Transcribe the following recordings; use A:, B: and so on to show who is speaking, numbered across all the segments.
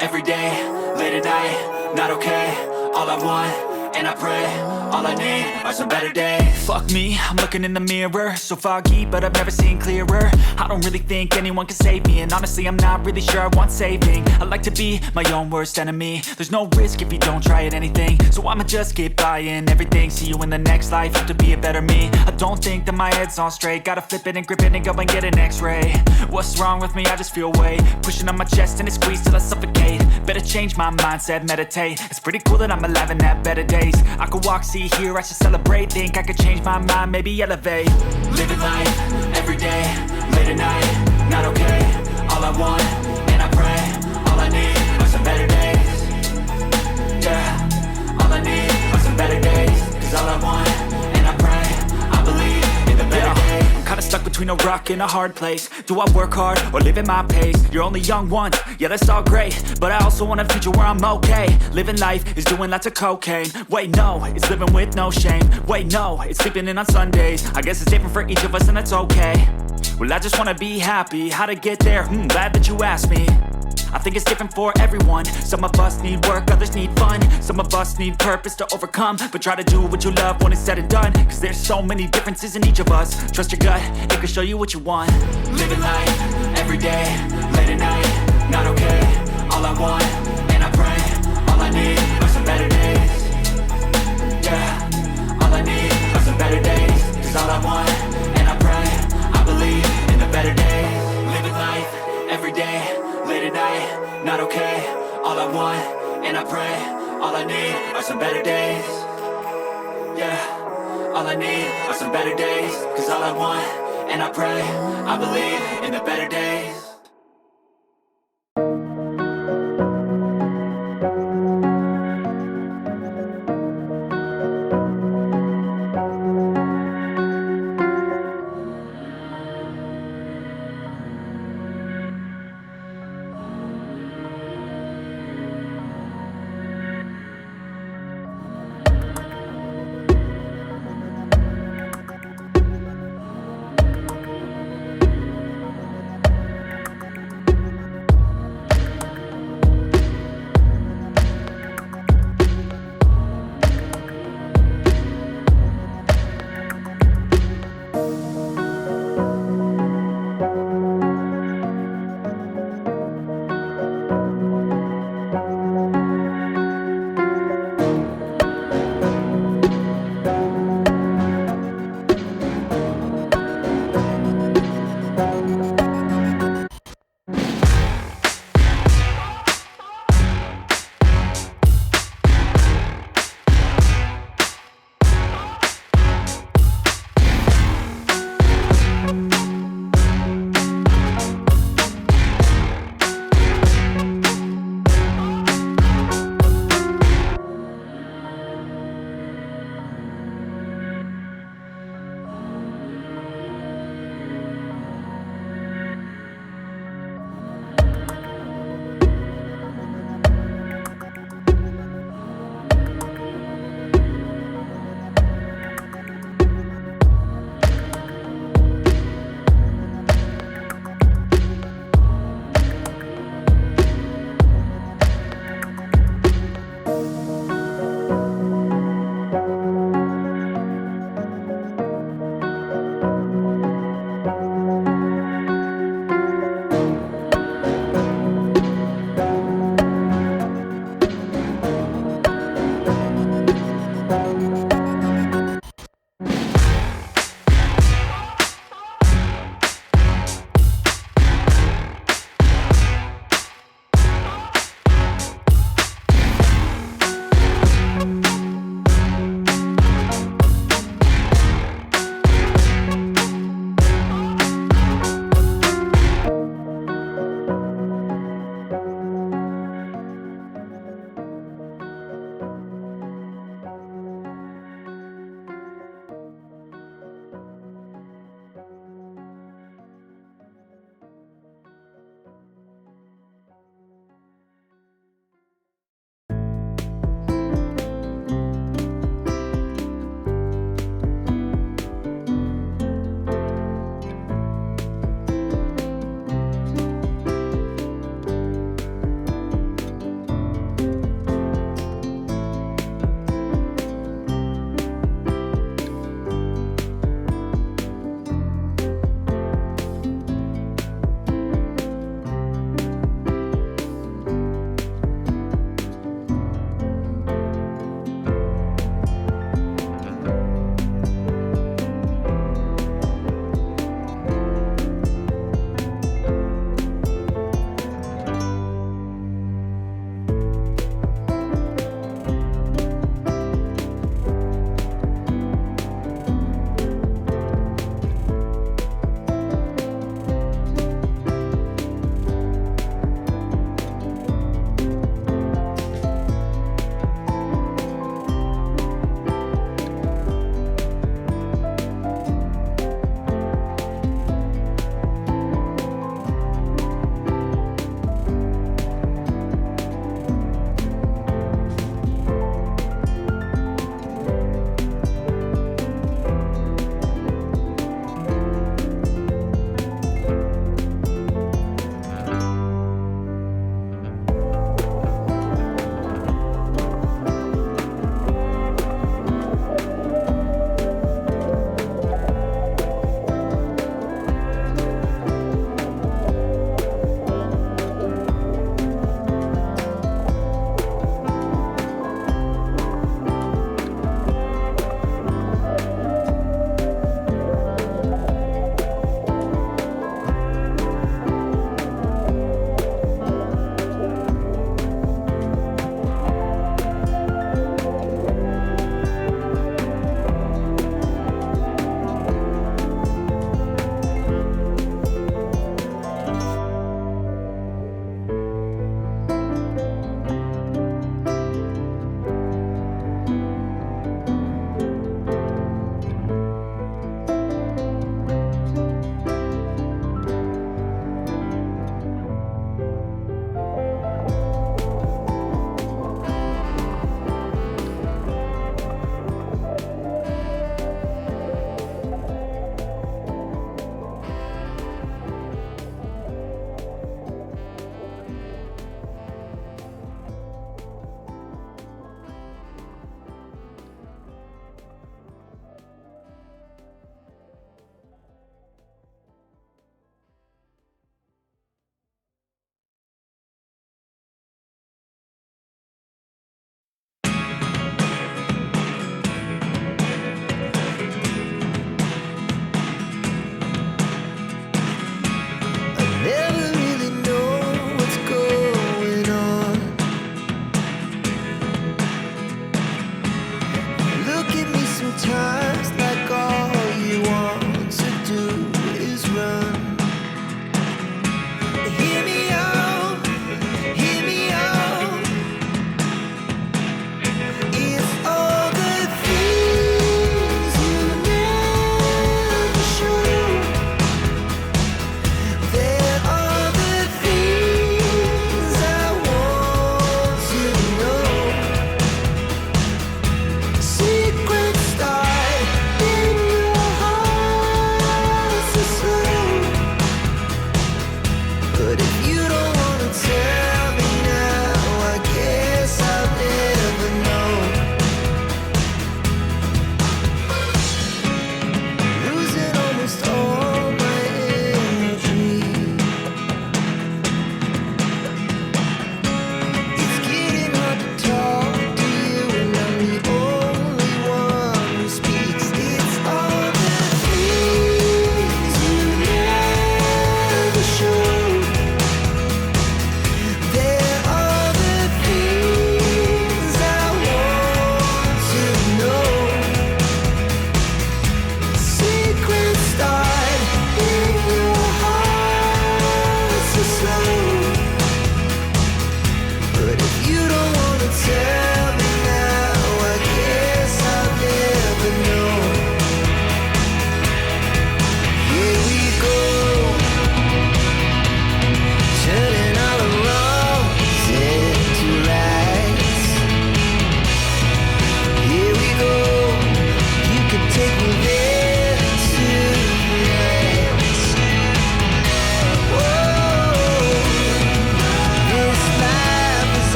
A: every day, late at night, not okay. All I want, and I pray, all I need are some better days. Fuck me, I'm looking in the mirror, so foggy, but I've never seen clearer. I don't really think anyone can save me, and honestly I'm not really sure I want saving. I like to be my own worst enemy. There's no risk if you don't try at anything, so I'ma just get buying everything. See you in the next life, have to be a better me. I don't think that my head's on straight, gotta flip it and grip it and go and get an x-ray. What's wrong with me? I just feel weight pushing on my chest and it squeezes till I suffocate. Better change my mindset, meditate. It's pretty cool that I'm alive and have better days. I could walk, see, hear, I should celebrate. Think I could change my mind, maybe elevate. Living life, every day, late at night, not okay. All I want, and I pray, all I need are some better days. Yeah, all I need are some better days. Cause all I want, and I pray, I believe in the better days. I'm kinda stuck between a rock and a hard place. Do I work hard or live at my pace? You're only young once, yeah that's all great, but I also want a future where I'm okay. Living life is doing lots of cocaine. Wait no, it's living with no shame. Wait no, it's sleeping in on Sundays. I guess it's different for each of us and that's okay. Well I just wanna be happy, how to get there? Glad that you asked me. I think it's different for everyone. Some of us need work, others need fun. Some of us need purpose to overcome. But try to do what you love when it's said and done. Cause there's so many differences in each of us. Trust your gut, it can show you what you want. Living life, every day, late at night, not okay. All I want, and I pray, all I need are some better days. Yeah, all I need are some better days. Cause all I want, and I pray, I believe in the better days. Living life, every day, late at night, not okay. All I want, and I pray, all I need are some better days. Yeah, all I need are some better days. Cause all I want, and I pray, I believe in the better days.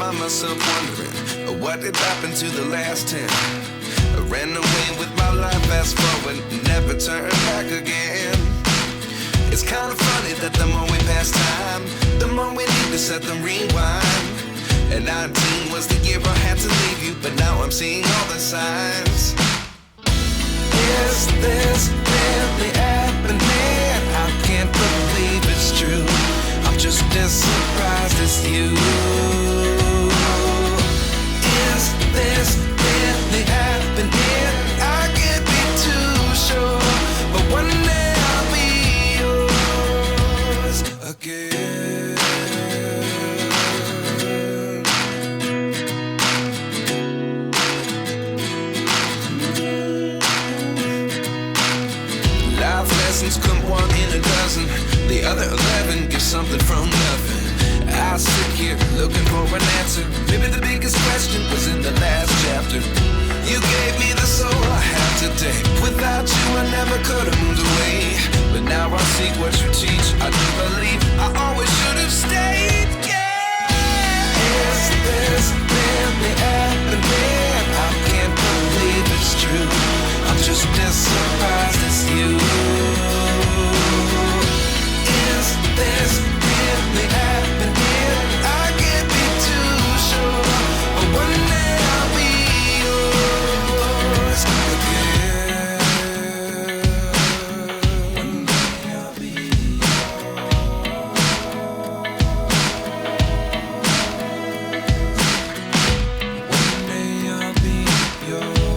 B: find myself wondering, what did happen to the last 10? I ran away with my life, fast forward, never turn back again. It's kind of funny that the more we pass time, the more we need to set them rewind. And 19 was the year I had to leave you, but now I'm seeing all the signs. Is this really happening? I can't believe it's true. I'm just as surprised as you. Is this really happening? I can't be too sure, but one day I'll be yours again. Life lessons come one in a dozen. The other 11 get something from nothing. I sit here looking for an answer. Maybe the biggest question was in the last chapter. You gave me the soul I have today. Without you I never could have moved away. But now I see what you teach. I do believe I always should have stayed. Yeah. Is this really happening? I can't believe it's true. I'm just as surprised as you. Is this really happening? I can't be too sure, but one day I'll be yours again. One day I'll be One day I'll be yours.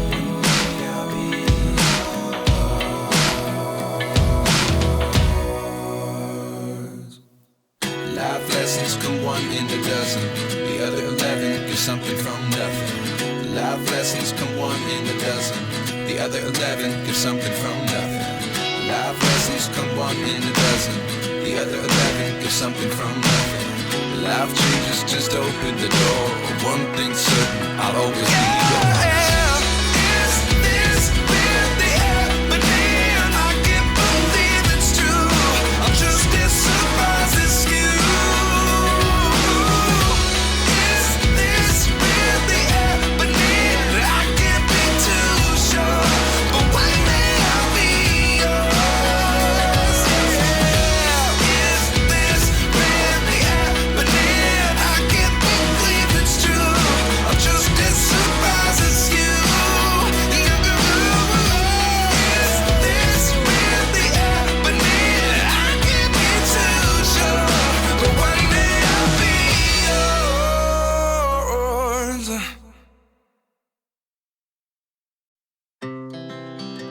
B: Life lessons come one in a dozen. The other 11 get something from nothing. Life lessons come one in a dozen. The other 11 get something from nothing. Life lessons come one in a dozen. The other 11 get something from nothing. Life changes just open the door. One thing's certain, I'll always be yours. Is this really happening? I can't believe it's true. I'm just as surprised as you. Is this really happening? I can't be too sure, but one day I'll be yours. Yeah. Is this really happening? I can't believe it's true. I'm just as surprised as you. Is this really happening? I can't be too sure, but one day I'll be yours.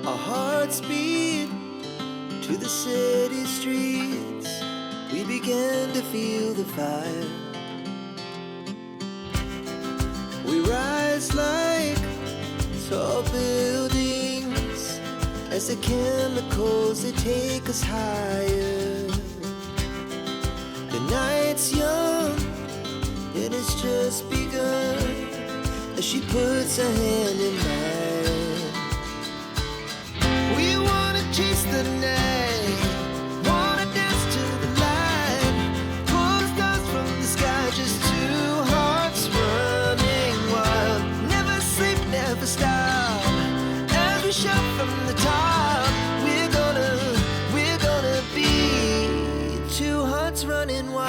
C: Our hearts beat to the city streets. We began to feel the fire. We rise like tall buildings as the chemicals they take us higher. The night's young and it's just begun as she puts her hand in mine. We wanna chase the night, wanna dance to the light, pull the stars from the sky, just two hearts running wild. Never sleep, never stop, as we shout from the top. We're gonna be two hearts running wild.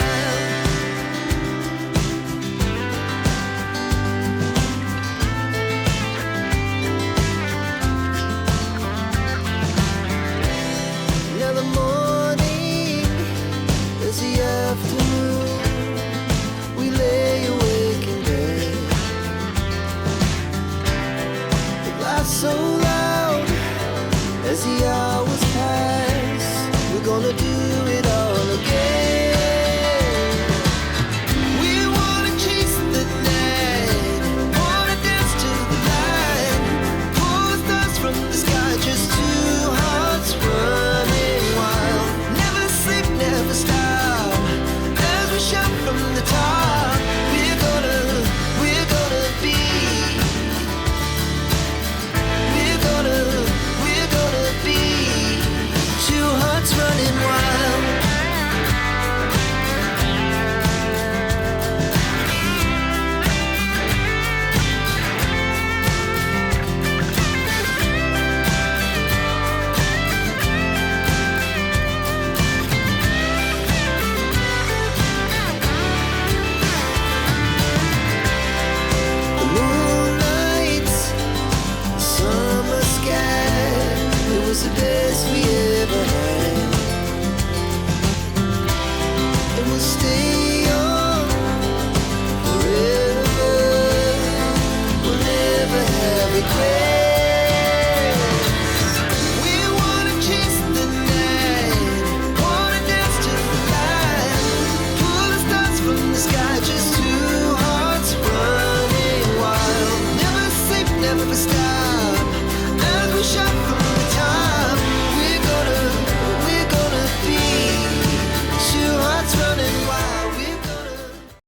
C: Now the morning is the afternoon. We lay awake in bed. The laughs so loud as the hours pass. We're gonna do it all again. We wanna chase the night, wanna dance to the light, pull the stars from the sky, just two hearts running wild. Never sleep, never stop.